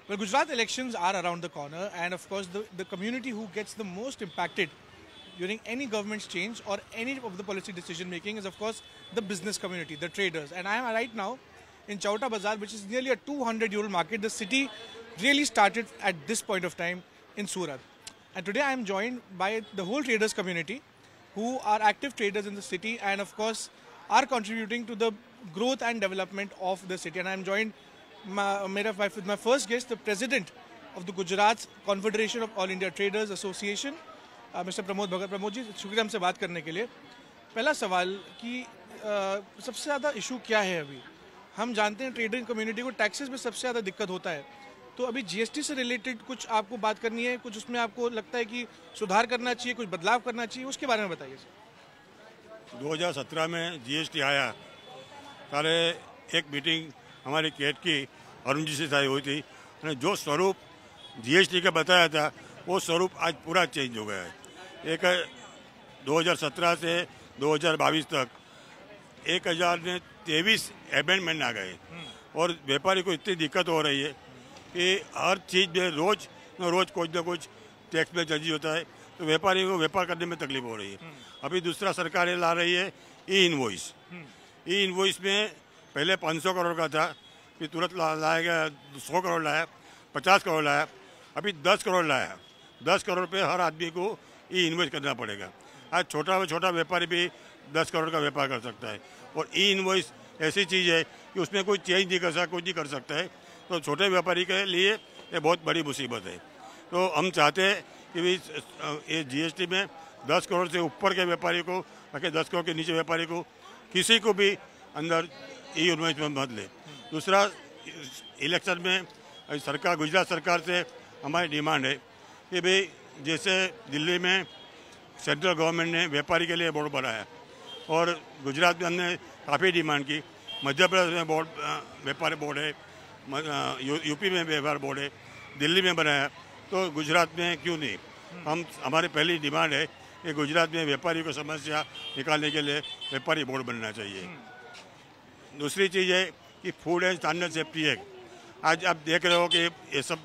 Well, Gujarat elections are around the corner, and of course, the community who gets the most impacted during any government's change or any of the policy decision making is, of course, the business community, the traders. And I am right now in Chauta Bazaar, which is nearly a 200-year-old market. The city really started at this point of time in Surat. And today I am joined by the whole traders community who are active traders in the city and, of course, are contributing to the growth and development of the city. And I am joined with my first guest, the president of the Gujarat Confederation of All India Traders Association, mister Pramod Bhagat. Pramod ji, शुक्रिया हमसे बात करने के लिए। पहला सवाल कि सबसे ज़्यादा इशू क्या है अभी? हम जानते हैं ट्रेडिंग कम्युनिटी को टैक्सेस में सबसे ज़्यादा दिक्कत होता है, तो अभी जीएसटी से रिलेटेड कुछ आपको बात करनी है, कुछ उसमें आपको लगता है कि सुधार करना चाहिए, कुछ बदलाव करना चाहिए, उसके बारे में बताइए सर। 2017 में जीएसटी आया, सारे एक मीटिंग हमारी कैट की अरुण जी से साई हुई थी, जो स्वरूप जीएसटी का बताया था वो स्वरूप आज पूरा चेंज हो गया है। एक 2017 से 2022 तक 1023 अमेंडमेंट आ गए और व्यापारी को इतनी दिक्कत हो रही है कि हर चीज़ में रोज कुछ ना कुछ टैक्स में चर्जी होता है, तो व्यापारी को व्यापार करने में तकलीफ हो रही है। अभी दूसरा सरकार ला रही है ई इनवॉइस में पहले 500 करोड़ का था, फिर तुरंत लाया गया 100 करोड़ लाया, 50 करोड़ लाया, अभी 10 करोड़ लाया। 10 करोड़ पे हर आदमी को ई इनवॉइस करना पड़ेगा। आज छोटा व्यापारी भी 10 करोड़ का व्यापार कर सकता है और ई इनवॉइस ऐसी चीज़ है कि उसमें कोई चेंज नहीं कर सकता, कुछ नहीं कर सकता है, तो छोटे व्यापारी के लिए ये बहुत बड़ी मुसीबत है। तो हम चाहते हैं कि ये जीएसटी में 10 करोड़ से ऊपर के व्यापारी को ताकि 10 करोड़ के नीचे व्यापारी को किसी को भी अंदर ई इनवॉइस में मत ले। दूसरा, इलेक्शन में गुजरात सरकार से हमारी डिमांड है कि भाई जैसे दिल्ली में सेंट्रल गवर्नमेंट ने व्यापारी के लिए बोर्ड बनाया और गुजरात में हमने काफ़ी डिमांड की, मध्य प्रदेश में व्यापार बोर्ड है, यूपी में व्यापार बोर्ड है, दिल्ली में बनाया, तो गुजरात में क्यों नहीं? हमारी पहली डिमांड है कि गुजरात में व्यापारी को समस्या निकालने के लिए व्यापारी बोर्ड बनना चाहिए। दूसरी चीज़ है कि food and standard safety act, आज आप देख रहे हो कि ये सब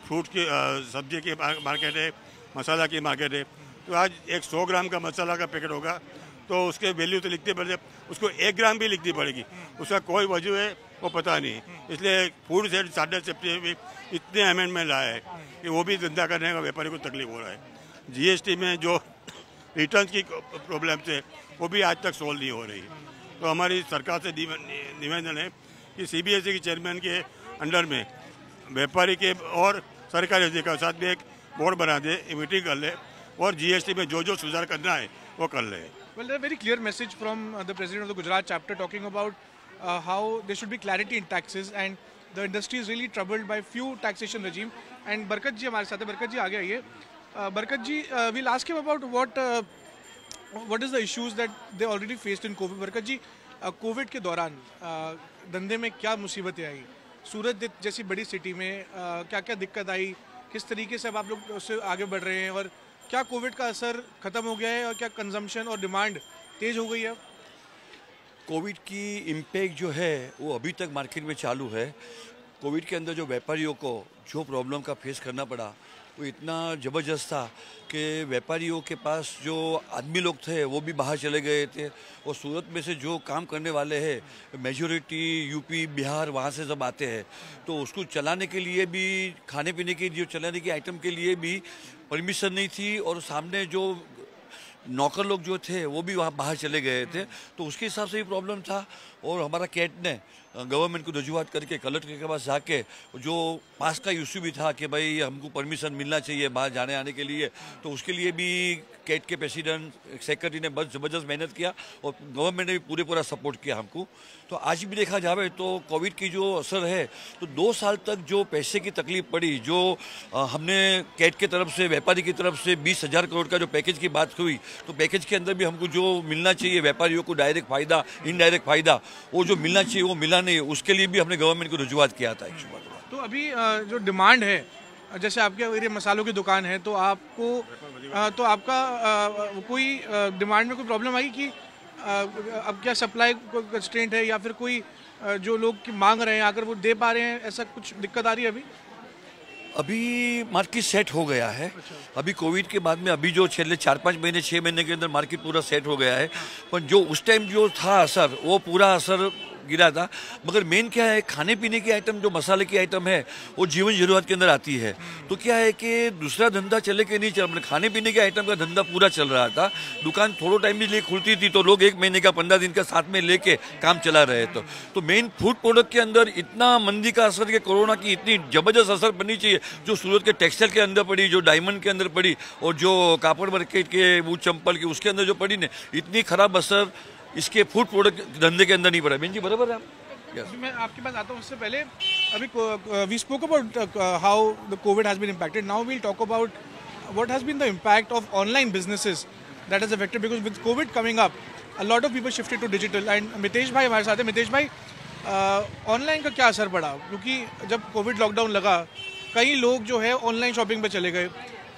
फ्रूट की सब्जी की मार्केट है, मसाला की मार्केट है, तो आज एक 100 ग्राम का मसाला का पैकेट होगा तो उसके वैल्यू तो लिखनी पड़ेगी, उसको 1 ग्राम भी लिखनी पड़ेगी, उसका कोई वजह है वो पता नहीं। इसलिए फूड एंड स्टैंडर्ड सेफ्टी भी इतने अमेंडमेंट लाया है कि वो भी धंधा करने का व्यापारी को तकलीफ हो रहा है। जीएसटी में जो रिटर्न की प्रॉब्लम है वो भी आज तक सोल्व नहीं हो रही, तो हमारी सरकार से निवेदन है कि सीबीएसई के चेयरमैन के अंडर में व्यापारी के और सरकारी अधिकारी के साथ में एक बोर्ड बना दे, मीटिंग कर ले और जीएसटी में जो सुधार करना है वो कर ले। Well, a very clear message from the president of the Gujarat chapter talking about how there should be clarity in taxes and the industry is really troubled by few taxation regime. And Barkat ji हमारे साथ है, Barkat ji आगे आइए। Barkat ji, we'll ask him about what is the issues that they already faced in COVID. Barkat ji, Covid के दौरान धंधे में क्या मुसीबतें आई? सूरत जैसी बड़ी सिटी में क्या क्या दिक्कत आई? किस तरीके से अब आप लोग उससे आगे बढ़ रहे हैं और क्या कोविड का असर खत्म हो गया है और क्या कंजम्पशन और डिमांड तेज हो गई है? कोविड की इम्पैक्ट जो है वो अभी तक मार्केट में चालू है। कोविड के अंदर जो व्यापारियों को जो प्रॉब्लम का फेस करना पड़ा वो इतना ज़बरदस्त था कि व्यापारियों के पास जो आदमी लोग थे वो भी बाहर चले गए थे और सूरत में से जो काम करने वाले हैं मेजॉरिटी यूपी बिहार वहाँ से जब आते हैं तो उसको चलाने के लिए भी, खाने पीने के जो चलाने की आइटम के लिए भी परमिशन नहीं थी और सामने जो नौकर लोग जो थे वो भी वहाँ बाहर चले गए थे, तो उसके हिसाब से ही प्रॉब्लम था। और हमारा कैट ने गवर्नमेंट को रजूआत करके कलेक्टर के पास जाके जो पास का इशू भी था कि भाई हमको परमिशन मिलना चाहिए बाहर जाने आने के लिए, तो उसके लिए भी कैट के प्रेसिडेंट सेक्रेटरी ने बहुत ज़बरदस्त मेहनत किया और गवर्नमेंट ने भी पूरा सपोर्ट किया हमको। तो आज भी देखा जाए तो कोविड की जो असर है तो 2 साल तक जो पैसे की तकलीफ पड़ी, जो हमने कैट के तरफ से व्यापारी की तरफ से 20,000 करोड़ का जो पैकेज की बात हुई, तो पैकेज के अंदर भी हमको जो मिलना चाहिए व्यापारियों को डायरेक्ट फ़ायदा इनडायरेक्ट फ़ायदा वो जो मिलना चाहिए वो मिला नहीं, उसके लिए भी हमने गवर्नमेंट को रजूआत किया था। तो अभी जो डिमांड है, जैसे आपके एरिया मसालों की दुकान है तो आपको तो आपका कोई डिमांड में कोई प्रॉब्लम आई कि अब क्या सप्लाई कंस्ट्रेंट है या फिर कोई जो लोग की मांग रहे हैं अगर वो दे पा रहे हैं, ऐसा कुछ दिक्कत आ रही है अभी? अभी मार्केट सेट हो गया है। अभी कोविड के बाद में अभी जो छेले 4-5 महीने 6 महीने के अंदर मार्केट पूरा सेट हो गया है, पर जो उस टाइम जो था असर, वो पूरा असर गिरा था। मगर मेन क्या है, खाने पीने की आइटम, जो मसाले की आइटम है, वो जीवन जरूरत के अंदर आती है। तो क्या है कि दूसरा धंधा चले कि नहीं चल, खाने पीने के आइटम का धंधा पूरा चल रहा था। दुकान थोड़ा टाइम भी लिए खुलती थी तो लोग 1 महीने का 15 दिन का साथ में लेके काम चला रहे। तो मेन फूड प्रोडक्ट के अंदर इतना मंदी का असर, के कोरोना की इतनी जबरदस्त असर पड़नी चाहिए, जो सूरत के टेक्सटाइल के अंदर पड़ी, जो डायमंड के अंदर पड़ी, और जो कापड़ मार्केट के वो चंपल के उसके अंदर जो पड़ी ने, इतनी खराब असर इसके फूड प्रोडक्ट धंधे के अंदर नहीं पड़ा। बेन जी बराबर है आप? अभी मैं आपके पास आता हूँ, उससे पहले अभी we spoke about how the COVID has been impacted. Now we'll talk about what has been the impact of online businesses that has affected, because with COVID coming up a lot of people shifted to digital. And Mitesh भाई हमारे साथ है. मितेश भाई, online का क्या असर पड़ा? क्योंकि जब कोविड लॉकडाउन लगा, कई लोग जो है ऑनलाइन शॉपिंग पे चले गए,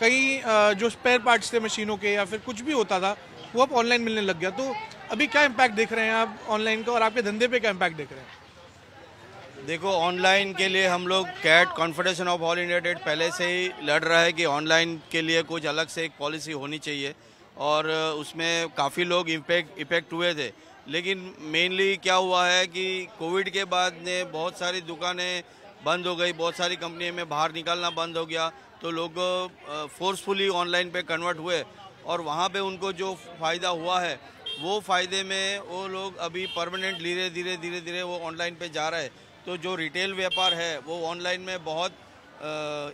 कई जो स्पेयर पार्ट्स थे मशीनों के या फिर कुछ भी होता था वो अब ऑनलाइन मिलने लग गया. तो अभी क्या इम्पैक्ट देख रहे हैं आप ऑनलाइन का, और आपके धंधे पे क्या इम्पैक्ट देख रहे हैं? देखो, ऑनलाइन के लिए हम लोग CAIT confederation of all India trade पहले से ही लड़ रहा है कि ऑनलाइन के लिए कुछ अलग से एक पॉलिसी होनी चाहिए, और उसमें काफ़ी लोग इफेक्ट हुए थे. लेकिन मेनली क्या हुआ है कि कोविड के बाद ने बहुत सारी दुकानें बंद हो गई, बहुत सारी कंपनियों में बाहर निकलना बंद हो गया, तो लोग फोर्सफुली ऑनलाइन पे कन्वर्ट हुए, और वहाँ पे उनको जो फ़ायदा हुआ है वो फ़ायदे में वो लोग अभी परमानेंट धीरे धीरे वो ऑनलाइन पे जा रहे हैं. तो जो रिटेल व्यापार है वो ऑनलाइन में बहुत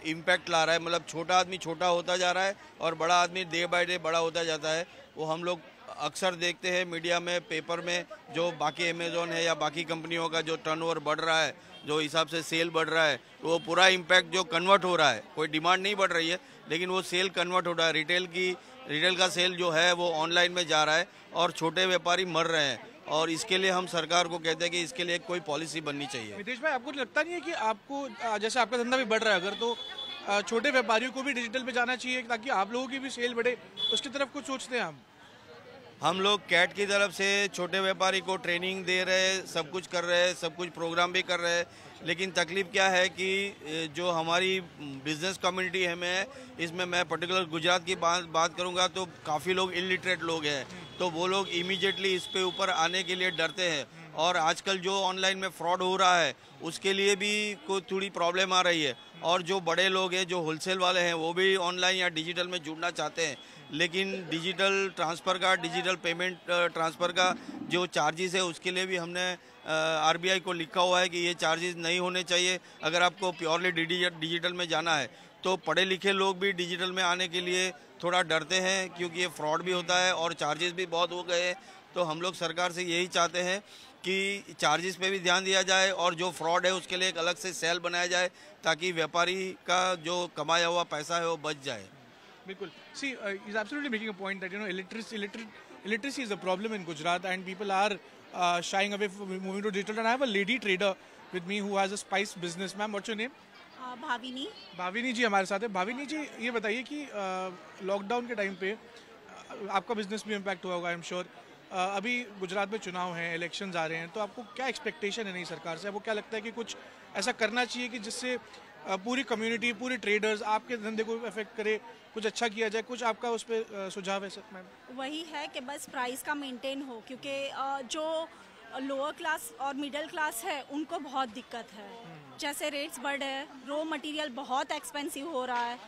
इम्पैक्ट ला रहा है. मतलब छोटा आदमी छोटा होता जा रहा है और बड़ा आदमी डे बाय डे बड़ा होता जाता है. वो हम लोग अक्सर देखते हैं मीडिया में, पेपर में, जो बाकी अमेज़ॉन है या बाकी कंपनियों का जो टर्नओवर बढ़ रहा है, जो हिसाब से सेल बढ़ रहा है, तो वो पूरा इम्पैक्ट जो कन्वर्ट हो रहा है, कोई डिमांड नहीं बढ़ रही है लेकिन वो सेल कन्वर्ट हो रहा है. रिटेल का सेल जो है वो ऑनलाइन में जा रहा है और छोटे व्यापारी मर रहे हैं. और इसके लिए हम सरकार को कहते हैं कि इसके लिए कोई पॉलिसी बननी चाहिए. नितेश भाई, आपको लगता नहीं है कि आपको, जैसे आपका धंधा भी बढ़ रहा है अगर, तो छोटे व्यापारियों को भी डिजिटल पे जाना चाहिए ताकि आप लोगों की भी सेल बढ़े, उसकी तरफ कुछ सोचते हैं हम लोग कैट की तरफ से छोटे व्यापारी को ट्रेनिंग दे रहे हैं, सब कुछ कर रहे हैं, सब कुछ प्रोग्राम भी कर रहे हैं. लेकिन तकलीफ क्या है कि जो हमारी बिजनेस कम्युनिटी है में, इसमें मैं पर्टिकुलर गुजरात की बात करूंगा तो काफ़ी लोग इलिटरेट लोग हैं, तो वो लोग इमीडिएटली इस पे ऊपर आने के लिए डरते हैं. और आजकल जो ऑनलाइन में फ्रॉड हो रहा है उसके लिए भी कोई थोड़ी प्रॉब्लम आ रही है. और जो बड़े लोग हैं, जो होलसेल वाले हैं, वो भी ऑनलाइन या डिजिटल में जुड़ना चाहते हैं, लेकिन डिजिटल ट्रांसफ़र का, डिजिटल पेमेंट ट्रांसफ़र का जो चार्जेस है उसके लिए भी हमने आरबीआई को लिखा हुआ है कि ये चार्जेस नहीं होने चाहिए अगर आपको प्योरली डिजिटल में जाना है. तो पढ़े लिखे लोग भी डिजिटल में आने के लिए थोड़ा डरते हैं क्योंकि ये फ्रॉड भी होता है और चार्जेस भी बहुत हो गए हैं. तो हम लोग सरकार से यही चाहते हैं कि चार्जेस पे भी ध्यान दिया जाए और जो फ्रॉड है उसके लिए एक अलग से सेल बनाया जाए ताकि व्यापारी का जो कमाया हुआ पैसा है वो बच जाए. बिल्कुल. See, he's absolutely making a point that illiteracy is a problem in Gujarat and people are shying away from moving to digital. And I have a lady trader with me who has a spice business. Ma'am, what's your name? Bhavini. Bhavini जी हमारे साथ है. भाविनी जी, ये बताइए कि lockdown के time पे आपका business भी इम्पैक्ट हुआ होगा, आई एम श्योर. अभी गुजरात में चुनाव हैं, इलेक्शंस आ रहे हैं, तो आपको क्या एक्सपेक्टेशन है नई सरकार से? आपको क्या लगता है कि कुछ ऐसा करना चाहिए कि जिससे पूरी कम्युनिटी, पूरे ट्रेडर्स आपके धंधे को अफेक्ट करे, कुछ अच्छा किया जाए? कुछ आपका उस पर सुझाव है सर? मैम, वही है कि बस प्राइस का मेंटेन हो, क्योंकि जो लोअर क्लास और मिडिल क्लास है उनको बहुत दिक्कत है. जैसे रेट्स बढ़ है, रॉ मटेरियल बहुत एक्सपेंसिव हो रहा है,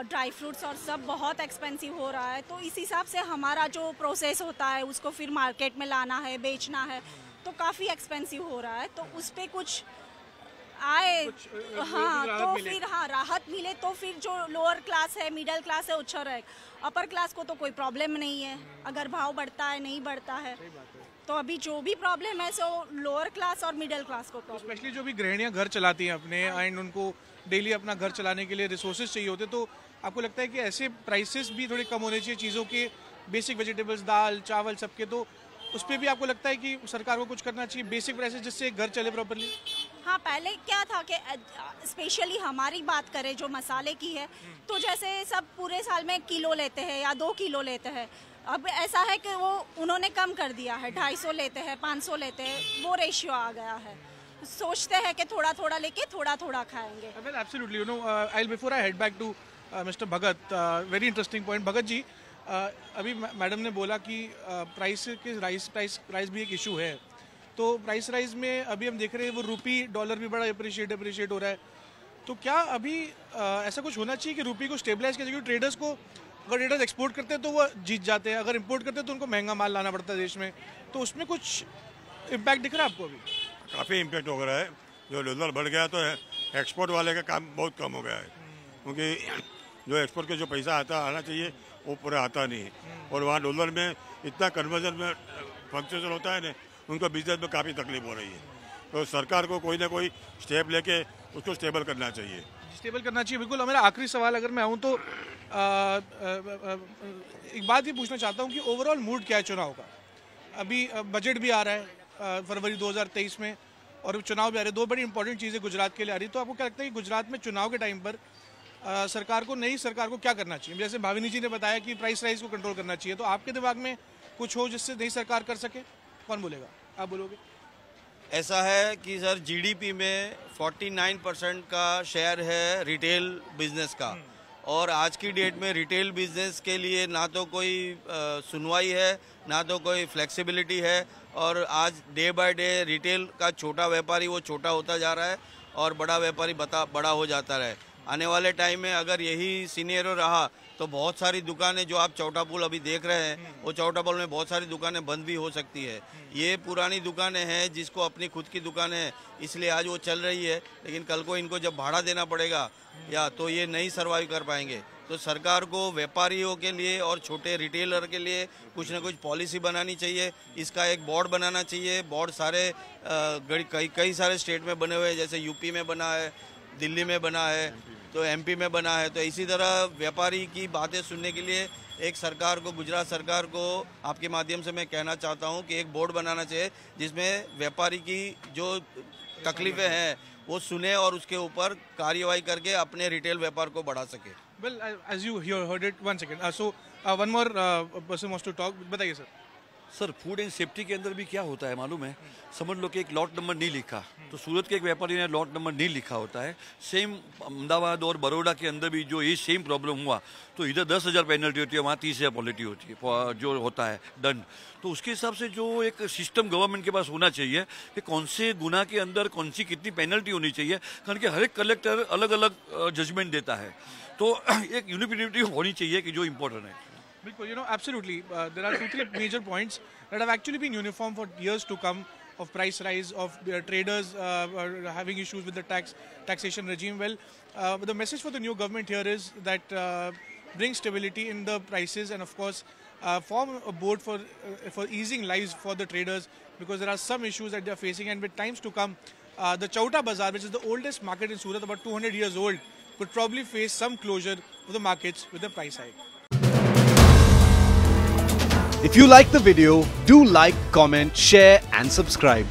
ड्राई फ्रूट्स और सब बहुत एक्सपेंसिव हो रहा है. तो इस हिसाब से हमारा जो प्रोसेस होता है उसको फिर मार्केट में लाना है, बेचना है, तो काफ़ी एक्सपेंसिव हो रहा है. तो उस पर कुछ आए, हाँ, तो फिर राहत मिले तो फिर जो लोअर क्लास है, मिडिल क्लास है, अच्छा रहे. अपर क्लास को तो कोई प्रॉब्लम नहीं है अगर भाव बढ़ता है, नहीं बढ़ता है. तो अभी जो भी प्रॉब्लम है सो लोअर क्लास और मिडिल क्लास को प्रॉब्लम. स्पेशली जो भी गृहिणियां घर चलाती हैं अपने, एंड उनको डेली अपना घर चलाने के लिए रिसोर्सेज चाहिए होते, तो आपको लगता है कि ऐसे प्राइसेस भी थोड़े कम होने चाहिए चीज़ों के, बेसिक वेजिटेबल्स, दाल चावल सबके? तो उस पर भी आपको लगता है कि सरकार को कुछ करना चाहिए, बेसिक प्राइसेस, जिससे घर चले प्रॉपर्ली? हाँ, पहले क्या था कि स्पेशली हमारी बात करें जो मसाले की है, तो जैसे सब पूरे साल में किलो लेते हैं या 2 किलो लेते हैं, अब ऐसा है कि वो उन्होंने कम कर दिया है, 250 लेते हैं, 500 लेते हैं, वो रेशियो आ गया है। सोचते हैं कि थोड़ा थोड़ा लेके थोड़ा थोड़ा खाएंगे। Well, absolutely. You know, before I head back to Mr. Bhagat, very interesting point. Bhagat जी, अभी मैडम ने बोला कि प्राइस के राइस भी एक इशू है। तो प्राइस राइज में अभी हम देख रहे हैं वो रुपी डॉलर भी बड़ा अप्रिशिएट हो रहा है। तो क्या अभी ऐसा कुछ होना चाहिए कि रुपी को स्टेबलाइज किया जाए? क्योंकि ट्रेडर्स को, अगर ट्रेडर्स एक्सपोर्ट करते हैं तो वो जीत जाते हैं, अगर इंपोर्ट करते हैं तो उनको महंगा माल लाना पड़ता है देश में। तो उसमें कुछ इम्पैक्ट दिख रहा है आपको अभी? काफ़ी इम्पेक्ट हो रहा है। जो डॉलर बढ़ गया तो एक्सपोर्ट वाले का काम बहुत कम हो गया है, क्योंकि जो एक्सपोर्ट के जो पैसा आना चाहिए वो पूरा आता नहीं है। और वहाँ डॉलर में इतना कन्वर्जन में फ्लक्चुएशन होता है ना, उनको बिजनेस में काफ़ी तकलीफ हो रही है। तो सरकार को कोई ना कोई स्टेप लेके उसको स्टेबल करना चाहिए। स्टेबल करना चाहिए, बिल्कुल। और मेरा आखिरी सवाल अगर मैं आऊँ तो एक बात ये पूछना चाहता हूँ कि ओवरऑल मूड क्या है चुनाव का? अभी बजट भी आ रहा है फरवरी 2023 में, और चुनाव भी आ रहे हैं। दो बड़ी इंपॉर्टेंट चीज़ें गुजरात के लिए आ रही है। तो आपको क्या लगता है कि गुजरात में चुनाव के टाइम पर नई सरकार को क्या करना चाहिए? जैसे भाविनी जी ने बताया कि प्राइस राइज को कंट्रोल करना चाहिए, तो आपके दिमाग में कुछ हो जिससे नई सरकार कर सके? कौन बोलेगा? आप बोलोगे? ऐसा है कि सर जीडीपी में 49% का शेयर है रिटेल बिजनेस का, और आज की डेट में रिटेल बिजनेस के लिए ना तो कोई सुनवाई है, ना तो कोई फ्लेक्सिबिलिटी है। और आज डे बाय डे रिटेल का छोटा व्यापारी वो छोटा होता जा रहा है और बड़ा व्यापारी बड़ा हो जाता है। आने वाले टाइम में अगर यही सीनियरो रहा तो बहुत सारी दुकानें जो आप चौटा पुल अभी देख रहे हैं, वो चौटा पुल में बहुत सारी दुकानें बंद भी हो सकती है। ये पुरानी दुकानें हैं जिसको अपनी खुद की दुकान है, इसलिए आज वो चल रही है, लेकिन कल को इनको जब भाड़ा देना पड़ेगा या तो ये नहीं सर्वाइव कर पाएंगे। तो सरकार को व्यापारियों के लिए और छोटे रिटेलर के लिए कुछ ना कुछ पॉलिसी बनानी चाहिए। इसका एक बोर्ड बनाना चाहिए। बोर्ड सारे कई सारे स्टेट में बने हुए हैं, जैसे यूपी में बना है, दिल्ली में बना है, तो एमपी में बना है। तो इसी तरह व्यापारी की बातें सुनने के लिए एक सरकार को, गुजरात सरकार को आपके माध्यम से मैं कहना चाहता हूं कि एक बोर्ड बनाना चाहिए जिसमें व्यापारी की जो तकलीफें हैं वो सुने और उसके ऊपर कार्यवाही करके अपने रिटेल व्यापार को बढ़ा सके। Well, as you heard it, one second. One more person wants to talk. बताइए sir. Sir, food and safety के अंदर भी क्या होता है मालूम है? समझ लो कि एक लॉट नंबर नहीं लिखा, तो सूरत के एक व्यापारी ने लॉट नंबर नहीं लिखा होता है। सेम अहमदाबाद और बड़ौदा के अंदर भी जो ये सेम प्रॉब्लम हुआ, तो इधर 10,000 पेनल्टी होती है, वहाँ 30,000 पेनल्टी होती है जो होता है दंड। तो उसके हिसाब से जो एक सिस्टम गवर्नमेंट के पास होना चाहिए कि कौन से गुना के अंदर कौन सी कितनी पेनल्टी होनी चाहिए, कारण कि हर एक कलेक्टर अलग अलग जजमेंट देता है। तो एक यूनिफॉर्मिटी होनी चाहिए कि जो इम्पोर्टेंट है। Because, absolutely, there are 2-3 major points that have actually been uniform for years to come, of price rise, of traders having issues with the taxation regime. Well, the message for the new government here is that bring stability in the prices, and of course form a board for easing lives for the traders, because there are some issues that they are facing, and with times to come, the Chauta Bazaar, which is the oldest market in Surat, about 200 years old, could probably face some closure of the markets with the price hike. If you like the video, do like, comment, share and subscribe.